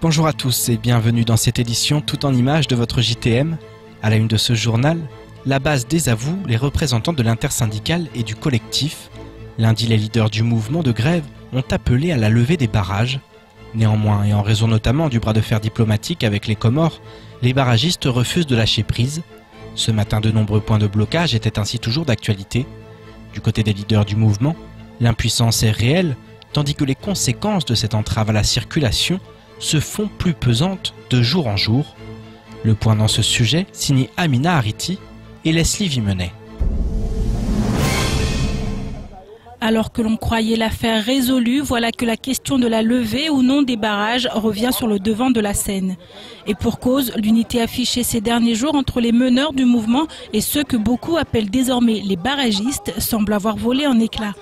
Bonjour à tous et bienvenue dans cette édition tout en images de votre JTM. À la une de ce journal, la base désavoue les représentants de l'intersyndicale et du collectif. Lundi, les leaders du mouvement de grève ont appelé à la levée des barrages. Néanmoins, et en raison notamment du bras de fer diplomatique avec les Comores, les barragistes refusent de lâcher prise. Ce matin, de nombreux points de blocage étaient ainsi toujours d'actualité. Du côté des leaders du mouvement, l'impuissance est réelle, tandis que les conséquences de cette entrave à la circulation se font plus pesantes de jour en jour. Le point dans ce sujet, signé Amina Hariti et Leslie Vimenet. Alors que l'on croyait l'affaire résolue, voilà que la question de la levée ou non des barrages revient sur le devant de la scène. Et pour cause, l'unité affichée ces derniers jours entre les meneurs du mouvement et ceux que beaucoup appellent désormais les barragistes semble avoir volé en éclats.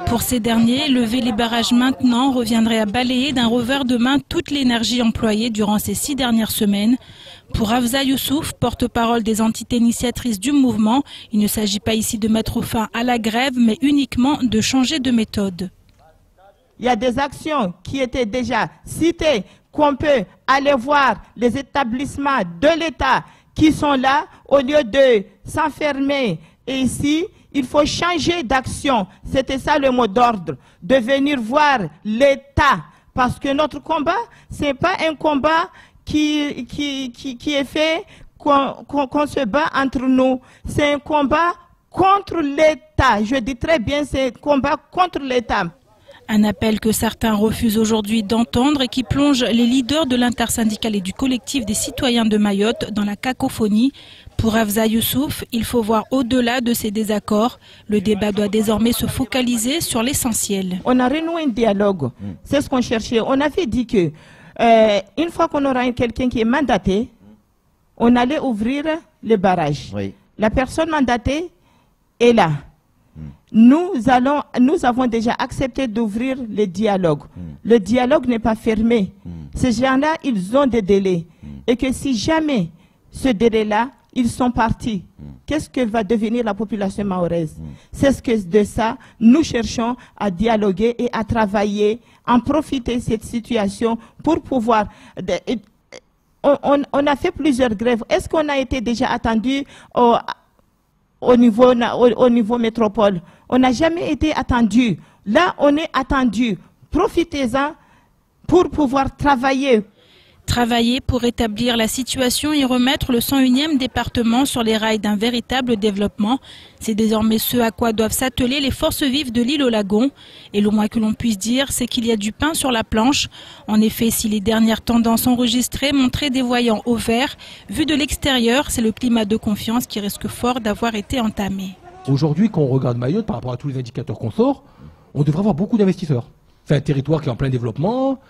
Pour ces derniers, lever les barrages maintenant reviendrait à balayer d'un revers de main toute l'énergie employée durant ces 6 dernières semaines. Pour Afza Youssouf, porte-parole des entités initiatrices du mouvement, il ne s'agit pas ici de mettre fin à la grève, mais uniquement de changer de méthode. Il y a des actions qui étaient déjà citées, qu'on peut aller voir les établissements de l'État qui sont là, au lieu de s'enfermer. Et ici, il faut changer d'action. C'était ça le mot d'ordre, de venir voir l'État. Parce que notre combat, ce n'est pas un combat qui est fait, qu'on se bat entre nous. C'est un combat contre l'État. Je dis très bien, c'est un combat contre l'État. Un appel que certains refusent aujourd'hui d'entendre et qui plonge les leaders de l'intersyndicale et du collectif des citoyens de Mayotte dans la cacophonie. Pour Afza Youssouf, il faut voir au-delà de ces désaccords. Le débat doit désormais se focaliser sur l'essentiel. On a renoué un dialogue. C'est ce qu'on cherchait. On avait dit que une fois qu'on aura quelqu'un qui est mandaté, on allait ouvrir les barrages. Oui. La personne mandatée est là. Nous avons déjà accepté d'ouvrir le dialogue. Le dialogue n'est pas fermé. Ces gens-là, ils ont des délais. Et que si jamais ce délai-là, ils sont partis, qu'est-ce que va devenir la population mahoraise? C'est ce que de ça, nous cherchons à dialoguer et à travailler, en profiter de cette situation pour pouvoir... On a fait plusieurs grèves. Est-ce qu'on a été déjà attendu au niveau métropole? On n'a jamais été attendu. Là, on est attendu. Profitez-en pour pouvoir travailler. Travailler pour rétablir la situation et remettre le 101e département sur les rails d'un véritable développement. C'est désormais ce à quoi doivent s'atteler les forces vives de l'île aux Lagons. Et le moins que l'on puisse dire, c'est qu'il y a du pain sur la planche. En effet, si les dernières tendances enregistrées montraient des voyants au vert, vu de l'extérieur, c'est le climat de confiance qui risque fort d'avoir été entamé. Aujourd'hui, quand on regarde Mayotte, par rapport à tous les indicateurs qu'on sort, on devrait avoir beaucoup d'investisseurs. C'est un territoire qui est en plein développement,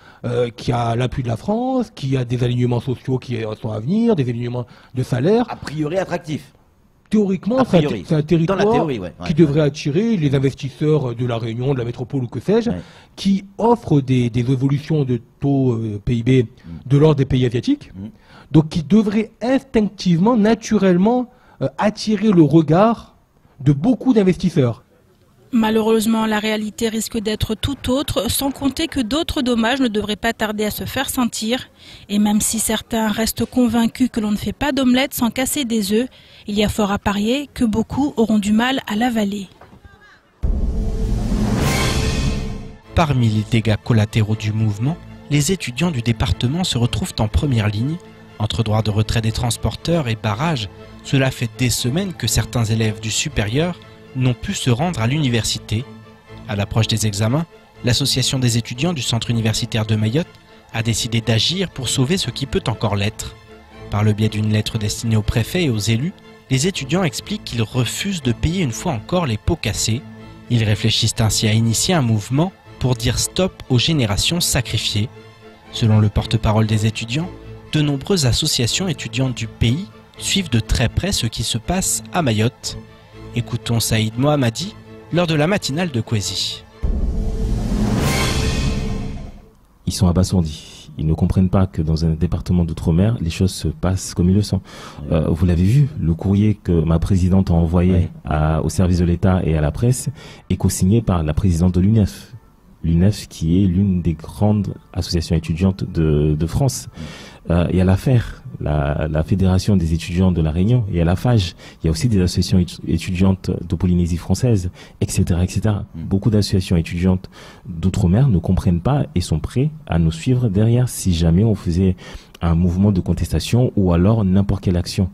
qui a l'appui de la France, qui a des alignements sociaux qui sont à venir, des alignements de salaire. A priori attractif. Théoriquement, c'est un territoire qui devrait attirer les investisseurs de la Réunion, de la métropole ou que sais-je, qui offre des évolutions de taux PIB de l'ordre des pays asiatiques, donc qui devrait instinctivement, naturellement attirer le regard de beaucoup d'investisseurs. Malheureusement, la réalité risque d'être tout autre, sans compter que d'autres dommages ne devraient pas tarder à se faire sentir. Et même si certains restent convaincus que l'on ne fait pas d'omelette sans casser des œufs, il y a fort à parier que beaucoup auront du mal à l'avaler. Parmi les dégâts collatéraux du mouvement, les étudiants du département se retrouvent en première ligne. Entre droit de retrait des transporteurs et barrages, cela fait des semaines que certains élèves du supérieur n'ont pu se rendre à l'université. À l'approche des examens, l'association des étudiants du centre universitaire de Mayotte a décidé d'agir pour sauver ce qui peut encore l'être. Par le biais d'une lettre destinée au préfet et aux élus, les étudiants expliquent qu'ils refusent de payer une fois encore les pots cassés. Ils réfléchissent ainsi à initier un mouvement pour dire stop aux générations sacrifiées. Selon le porte-parole des étudiants, de nombreuses associations étudiantes du pays suivent de très près ce qui se passe à Mayotte. Écoutons Saïd Mohammadi lors de la matinale de Kwezi. Ils sont abasourdis. Ils ne comprennent pas que dans un département d'outre-mer, les choses se passent comme ils le sont. Vous l'avez vu, le courrier que ma présidente a envoyé au service de l'État et à la presse est co-signé par la présidente de l'UNEF. l'UNEF qui est l'une des grandes associations étudiantes de France. Il y a l'AFER, la Fédération des étudiants de la Réunion, il y a la FAGE, il y a aussi des associations étudiantes de Polynésie française, etc., etc. Beaucoup d'associations étudiantes d'outre-mer ne comprennent pas et sont prêts à nous suivre derrière si jamais on faisait un mouvement de contestation ou alors n'importe quelle action.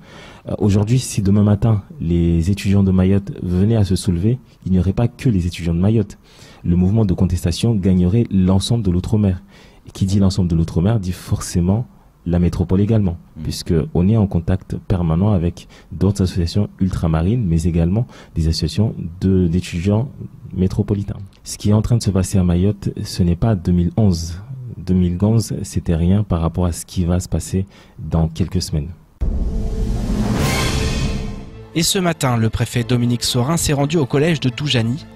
Aujourd'hui, si demain matin les étudiants de Mayotte venaient à se soulever, il n'y aurait pas que les étudiants de Mayotte. Le mouvement de contestation gagnerait l'ensemble de l'outre-mer. Et qui dit l'ensemble de l'outre-mer dit forcément la métropole également, puisque on est en contact permanent avec d'autres associations ultramarines, mais également des associations d'étudiants métropolitains. Ce qui est en train de se passer à Mayotte, ce n'est pas 2011. 2011, c'était rien par rapport à ce qui va se passer dans quelques semaines. Et ce matin, le préfet Dominique Sorin s'est rendu au collège de Doujani,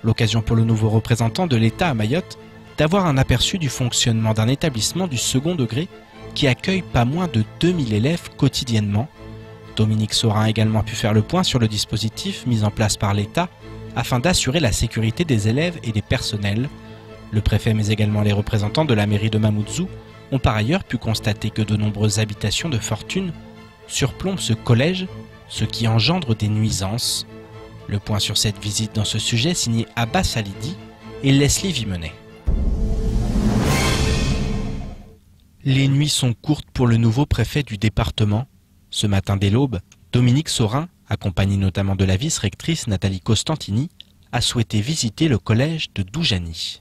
l'occasion pour le nouveau représentant de l'État à Mayotte d'avoir un aperçu du fonctionnement d'un établissement du second degré qui accueille pas moins de 2000 élèves quotidiennement. Dominique Sorin a également pu faire le point sur le dispositif mis en place par l'État afin d'assurer la sécurité des élèves et des personnels. Le préfet mais également les représentants de la mairie de Mamoudzou ont par ailleurs pu constater que de nombreuses habitations de fortune surplombent ce collège, ce qui engendre des nuisances. Le point sur cette visite dans ce sujet signé Abbas Alidi et Leslie Vimenet. Les nuits sont courtes pour le nouveau préfet du département. Ce matin dès l'aube, Dominique Sorin, accompagné notamment de la vice-rectrice Nathalie Costantini, a souhaité visiter le collège de Doujani.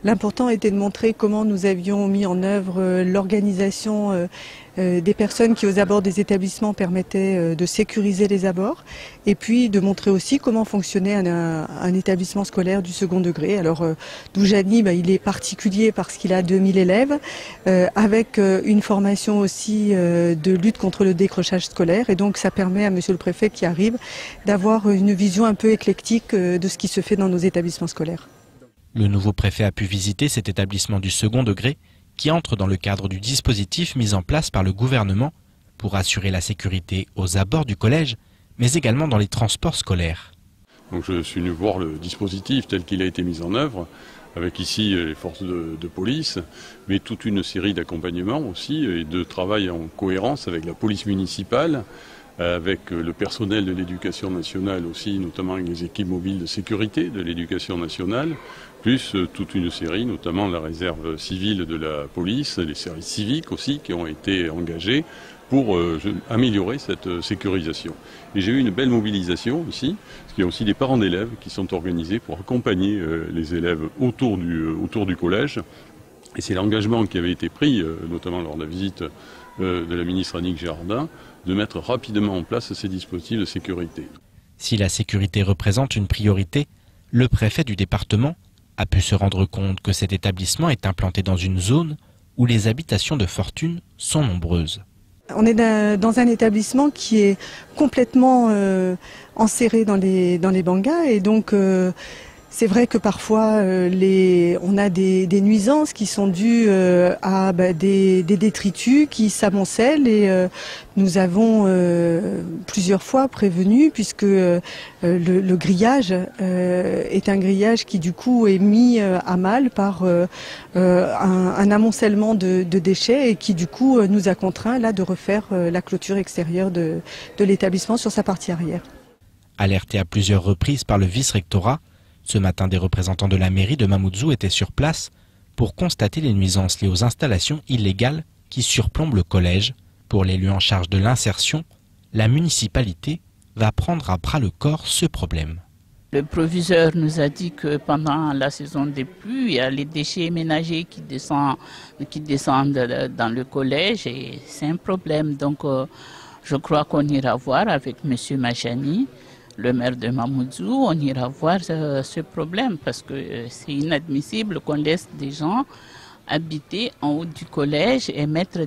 L'important était de montrer comment nous avions mis en œuvre l'organisation des personnes qui aux abords des établissements permettaient de sécuriser les abords et puis de montrer aussi comment fonctionnait un établissement scolaire du second degré. Alors Doujani, il est particulier parce qu'il a 2000 élèves avec une formation aussi de lutte contre le décrochage scolaire et donc ça permet à monsieur le préfet qui arrive d'avoir une vision un peu éclectique de ce qui se fait dans nos établissements scolaires. Le nouveau préfet a pu visiter cet établissement du second degré qui entre dans le cadre du dispositif mis en place par le gouvernement pour assurer la sécurité aux abords du collège, mais également dans les transports scolaires. Donc je suis venu voir le dispositif tel qu'il a été mis en œuvre, avec ici les forces de police, mais toute une série d'accompagnements aussi et de travail en cohérence avec la police municipale, avec le personnel de l'éducation nationale aussi, notamment avec les équipes mobiles de sécurité de l'éducation nationale, plus toute une série, notamment la réserve civile de la police, les services civiques aussi qui ont été engagés pour améliorer cette sécurisation. Et j'ai eu une belle mobilisation ici, parce qu'il y a aussi des parents d'élèves qui sont organisés pour accompagner les élèves autour du collège. Et c'est l'engagement qui avait été pris, notamment lors de la visite de la ministre Annick Girardin, de mettre rapidement en place ces dispositifs de sécurité. Si la sécurité représente une priorité, le préfet du département a pu se rendre compte que cet établissement est implanté dans une zone où les habitations de fortune sont nombreuses. On est dans un établissement qui est complètement enserré dans les bangas et donc c'est vrai que parfois on a des nuisances qui sont dues à des détritus qui s'amoncellent et nous avons plusieurs fois prévenu puisque le grillage est un grillage qui du coup est mis à mal par un amoncellement de déchets et qui du coup nous a contraints là de refaire la clôture extérieure de l'établissement sur sa partie arrière. Alerté à plusieurs reprises par le vice-rectorat, ce matin, des représentants de la mairie de Mamoudzou étaient sur place pour constater les nuisances liées aux installations illégales qui surplombent le collège. Pour l'élu en charge de l'insertion, la municipalité va prendre à bras le corps ce problème. Le proviseur nous a dit que pendant la saison des pluies, il y a les déchets ménagers qui descendent dans le collège et c'est un problème. Donc je crois qu'on ira voir avec M. Majani, le maire de Mamoudzou, on ira voir ce problème parce que c'est inadmissible qu'on laisse des gens habiter en haut du collège et mettre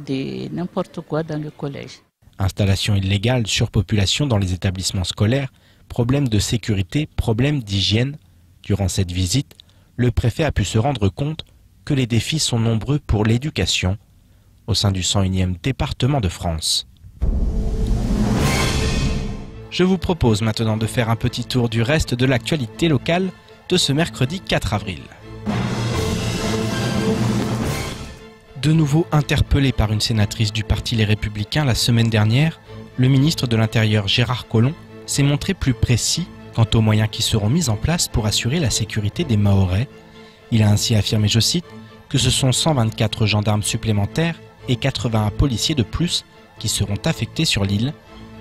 n'importe quoi dans le collège. Installation illégale, surpopulation dans les établissements scolaires, problème de sécurité, problème d'hygiène. Durant cette visite, le préfet a pu se rendre compte que les défis sont nombreux pour l'éducation au sein du 101e département de France. Je vous propose maintenant de faire un petit tour du reste de l'actualité locale de ce mercredi 4 avril. De nouveau interpellé par une sénatrice du parti Les Républicains la semaine dernière, le ministre de l'Intérieur Gérard Collomb s'est montré plus précis quant aux moyens qui seront mis en place pour assurer la sécurité des Mahorais. Il a ainsi affirmé, je cite, que ce sont 124 gendarmes supplémentaires et 81 policiers de plus qui seront affectés sur l'île.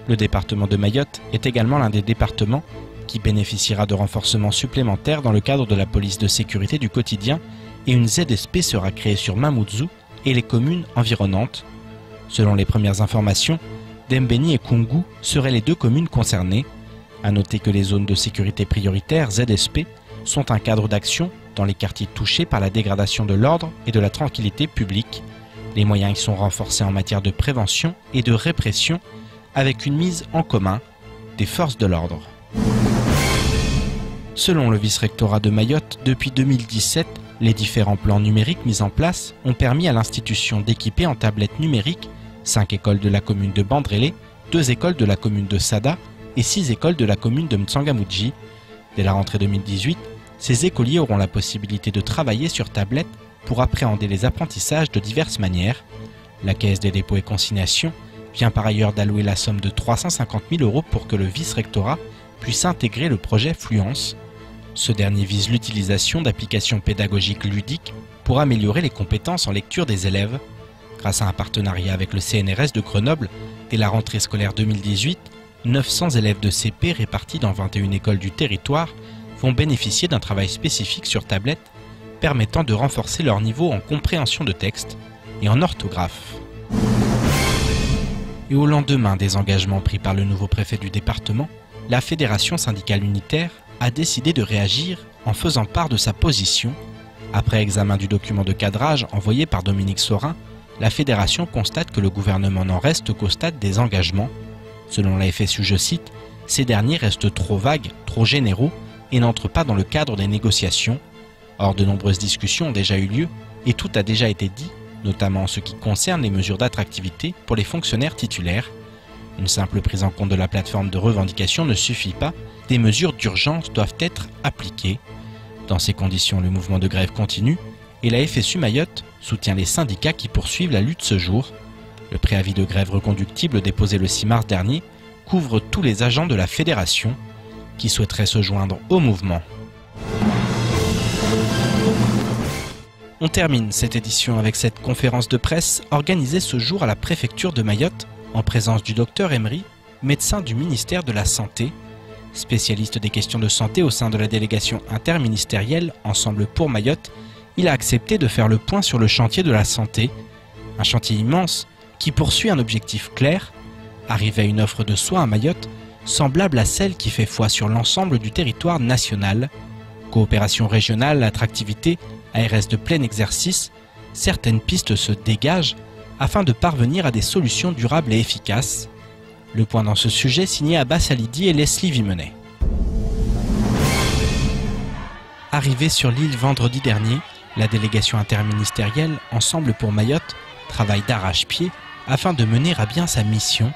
Le département de Mayotte est également l'un des départements qui bénéficiera de renforcements supplémentaires dans le cadre de la police de sécurité du quotidien, et une ZSP sera créée sur Mamoudzou et les communes environnantes. Selon les premières informations, Dembéni et Koungou seraient les deux communes concernées. A noter que les zones de sécurité prioritaire ZSP sont un cadre d'action dans les quartiers touchés par la dégradation de l'ordre et de la tranquillité publique. Les moyens y sont renforcés en matière de prévention et de répression avec une mise en commun des forces de l'ordre. Selon le vice-rectorat de Mayotte, depuis 2017, les différents plans numériques mis en place ont permis à l'institution d'équiper en tablettes numériques 5 écoles de la commune de Bandrélé, 2 écoles de la commune de Sada et 6 écoles de la commune de Mtsangamouji. Dès la rentrée 2018, ces écoliers auront la possibilité de travailler sur tablette pour appréhender les apprentissages de diverses manières. La Caisse des dépôts et consignations vient par ailleurs d'allouer la somme de 350 000 € pour que le vice-rectorat puisse intégrer le projet Fluence. Ce dernier vise l'utilisation d'applications pédagogiques ludiques pour améliorer les compétences en lecture des élèves. Grâce à un partenariat avec le CNRS de Grenoble, dès la rentrée scolaire 2018, 900 élèves de CP répartis dans 21 écoles du territoire vont bénéficier d'un travail spécifique sur tablette permettant de renforcer leur niveau en compréhension de texte et en orthographe. Et au lendemain des engagements pris par le nouveau préfet du département, la Fédération syndicale unitaire a décidé de réagir en faisant part de sa position. Après examen du document de cadrage envoyé par Dominique Sorin, la Fédération constate que le gouvernement n'en reste qu'au stade des engagements. Selon la FSU, je cite, « Ces derniers restent trop vagues, trop généraux et n'entrent pas dans le cadre des négociations. » Or, de nombreuses discussions ont déjà eu lieu et tout a déjà été dit, notamment en ce qui concerne les mesures d'attractivité pour les fonctionnaires titulaires. Une simple prise en compte de la plateforme de revendication ne suffit pas, des mesures d'urgence doivent être appliquées. Dans ces conditions, le mouvement de grève continue et la FSU Mayotte soutient les syndicats qui poursuivent la lutte ce jour. Le préavis de grève reconductible déposé le 6 mars dernier couvre tous les agents de la fédération qui souhaiteraient se joindre au mouvement. On termine cette édition avec cette conférence de presse organisée ce jour à la préfecture de Mayotte en présence du docteur Emery, médecin du ministère de la Santé. Spécialiste des questions de santé au sein de la délégation interministérielle Ensemble pour Mayotte, il a accepté de faire le point sur le chantier de la santé. Un chantier immense qui poursuit un objectif clair, arriver à une offre de soins à Mayotte semblable à celle qui fait foi sur l'ensemble du territoire national. Coopération régionale, attractivité, ARS de plein exercice, certaines pistes se dégagent afin de parvenir à des solutions durables et efficaces. Le point dans ce sujet signé Abbas Alidi et Leslie Vimenet. Arrivée sur l'île vendredi dernier, la délégation interministérielle Ensemble pour Mayotte travaille d'arrache-pied afin de mener à bien sa mission.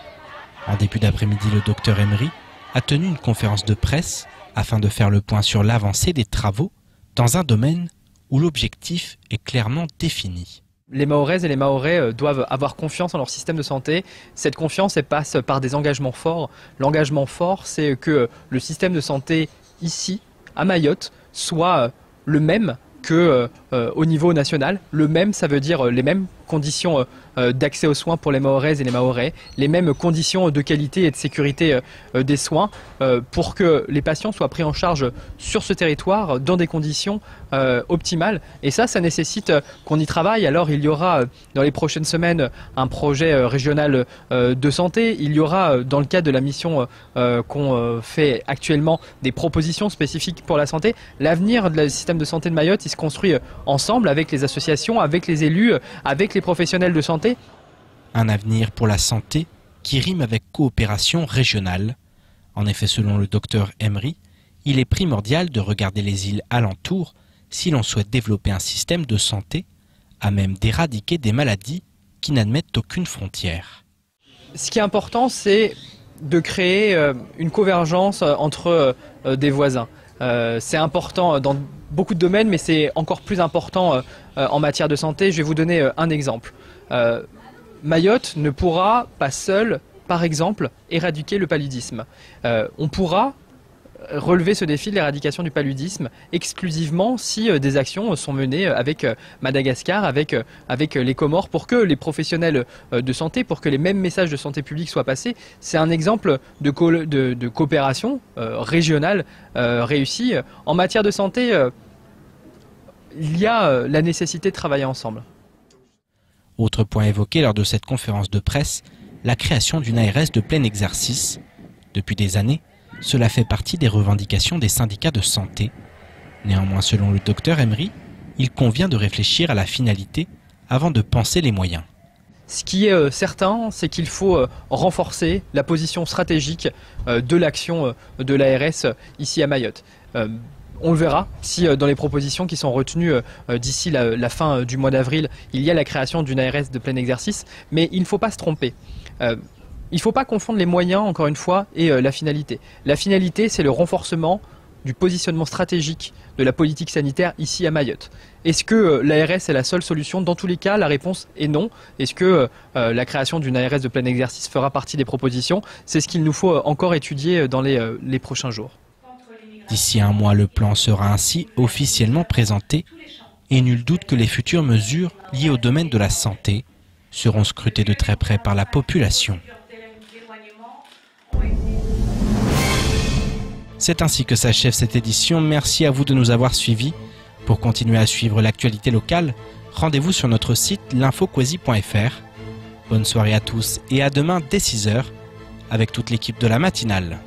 En début d'après-midi, le docteur Emery a tenu une conférence de presse afin de faire le point sur l'avancée des travaux dans un domaine où l'objectif est clairement défini. Les Mahoraises et les Mahorais doivent avoir confiance en leur système de santé. Cette confiance, elle passe par des engagements forts. L'engagement fort, c'est que le système de santé ici, à Mayotte, soit le même qu'au niveau national. Le même, ça veut dire les mêmes conditions d'accès aux soins pour les Mahoraises et les Mahorais, les mêmes conditions de qualité et de sécurité des soins pour que les patients soient pris en charge sur ce territoire dans des conditions optimales. Et ça nécessite qu'on y travaille. Alors il y aura dans les prochaines semaines un projet régional de santé. Il y aura dans le cadre de la mission qu'on fait actuellement des propositions spécifiques pour la santé. L'avenir du système de santé de Mayotte, il se construit ensemble avec les associations, avec les élus, avec les professionnels de santé. Un avenir pour la santé qui rime avec coopération régionale. En effet, selon le docteur Emery, il est primordial de regarder les îles alentours si l'on souhaite développer un système de santé à même d'éradiquer des maladies qui n'admettent aucune frontière. Ce qui est important, c'est de créer une convergence entre des voisins. C'est important dans beaucoup de domaines, mais c'est encore plus important en matière de santé. Je vais vous donner un exemple. Mayotte ne pourra pas seule, par exemple, éradiquer le paludisme. On pourra relever ce défi de l'éradication du paludisme exclusivement si des actions sont menées avec Madagascar, avec les Comores, pour que les professionnels de santé, pour que les mêmes messages de santé publique soient passés. C'est un exemple de coopération régionale réussie. En matière de santé, il y a la nécessité de travailler ensemble. Autre point évoqué lors de cette conférence de presse, la création d'une ARS de plein exercice. Depuis des années, cela fait partie des revendications des syndicats de santé. Néanmoins, selon le docteur Emery, il convient de réfléchir à la finalité avant de penser les moyens. Ce qui est certain, c'est qu'il faut renforcer la position stratégique de l'action de l'ARS ici à Mayotte. On le verra si dans les propositions qui sont retenues d'ici la fin du mois d'avril, il y a la création d'une ARS de plein exercice, mais il ne faut pas se tromper. Il ne faut pas confondre les moyens, encore une fois, et la finalité. La finalité, c'est le renforcement du positionnement stratégique de la politique sanitaire ici à Mayotte. Est-ce que l'ARS est la seule solution? Dans tous les cas, la réponse est non. Est-ce que la création d'une ARS de plein exercice fera partie des propositions? C'est ce qu'il nous faut encore étudier dans les prochains jours. D'ici un mois, le plan sera ainsi officiellement présenté et nul doute que les futures mesures liées au domaine de la santé seront scrutées de très près par la population. C'est ainsi que s'achève cette édition. Merci à vous de nous avoir suivis. Pour continuer à suivre l'actualité locale, rendez-vous sur notre site l'infoquasi.fr. Bonne soirée à tous et à demain dès 6 h avec toute l'équipe de la matinale.